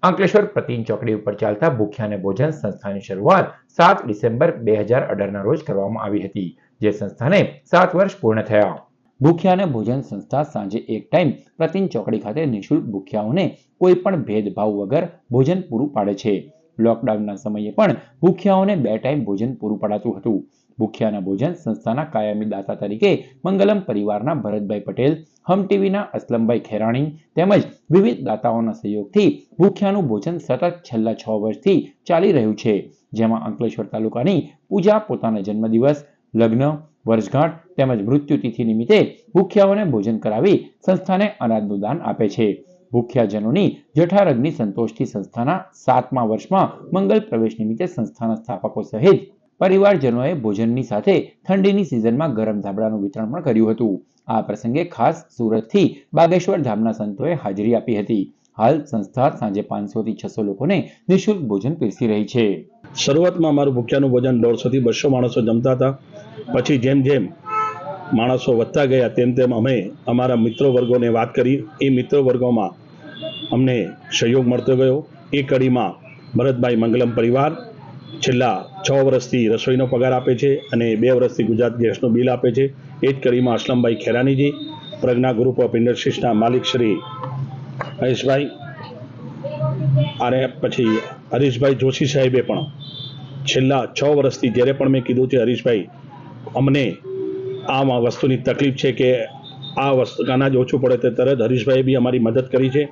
અંકલેશ્વર પ્રતિન ચોકડી ઉપર ચાલતા ભૂખ્યા અને ભોજન સંસ્થાની શરૂઆત 7 ડિસેમ્બર 2018ના રોજ કરવામાં આવી હતી, જે સંસ્થાને 7 વર્ષ પૂર્ણ થયા. ભૂખ્યા અને ભોજન સંસ્થા સાંજે એક ટાઈમ પ્રતિન ચોકડી ખાતે નિઃશુલ્ક ભૂખ્યાઓને કોઈ પણ ભેદભાવ વગર ભોજન પૂરું પાડે છે. લોકડાઉનના સમયે પણ ભૂખ્યાઓને 2 ટાઈમ ભોજન પૂરું પડાતું હતું. ભૂખ્યાના ભોજન સંસ્થાના કાયમી દાતા તરીકે મંગલમ પરિવારના ભરતભાઈ પટેલ, હમ ટીવીના અસલમભાઈ ખેરાણી તેમજ વિવિધ દાતાઓના સહયોગથી ભૂખ્યાનું ભોજન સતત છેલ્લા 6 વર્ષથી ચાલી રહ્યું છે, જેમાં અંકલેશ્વર તાલુકાની પૂજા પોતાના જન્મદિવસ, લગ્ન, વર્ષગાંઠ તેમજ મૃત્યુતિથિ નિમિત્તે ભૂખ્યાઓને ભોજન કરાવી સંસ્થાને અનાજનું દાન આપે છે. ભૂખ્યાજનોની જઠારગની સંતોષથી સંસ્થાના 7મા વર્ષમાં મંગલ પ્રવેશ નિમિત્તે સંસ્થાના સ્થાપકો સહિત પરિવારજનોએ ભોજનની સાથે ઠંડીની સિઝનમાં ગરમ ધાબળાનું વિતરણ પણ કર્યું હતું. આ પ્રસંગે ખાસ સુરતથી બાગેશ્વર ધામના સંતોએ હાજરી આપી હતી. હાલ સંસ્થા સાંજે 500 થી 600 લોકોને નિઃશુલ્ક ભોજન પીરસી રહી છે. શરૂઆતમાં અમારું ભૂખ્યાનું ભોજન 150 થી 200 માણસો જમતા હતા. પછી જેમ જેમ માણસો વધતા ગયા તેમ તેમ અમે અમારા મિત્રો વર્ગોને વાત કરી. એ મિત્રો વર્ગોમાં અમને સહયોગ મળતો ગયો. એ કડીમાં ભરતભાઈ મંગલમ પરિવાર છેલ્લા 6 વર્ષથી રસોઈનો પગાર આપે છે અને 2 વર્ષથી ગુજરાત ગેસનું બિલ આપે છે. એ જ કડીમાં અસલમભાઈ ખેરાણીજી, પ્રજ્ઞા ગ્રુપ ઓફ ઇન્ડસ્ટ્રીઝના માલિક શ્રી હરેશભાઈ અને પછી હરીશભાઈ જોશી સાહેબે પણ છેલ્લા 6 વર્ષથી જ્યારે પણ મેં કીધું છે હરીશભાઈ અમને આ વસ્તુની તકલીફ છે કે આ વસ્તુ અનાજ ઓછું પડે તે તરત હરીશભાઈએ બી અમારી મદદ કરી છે.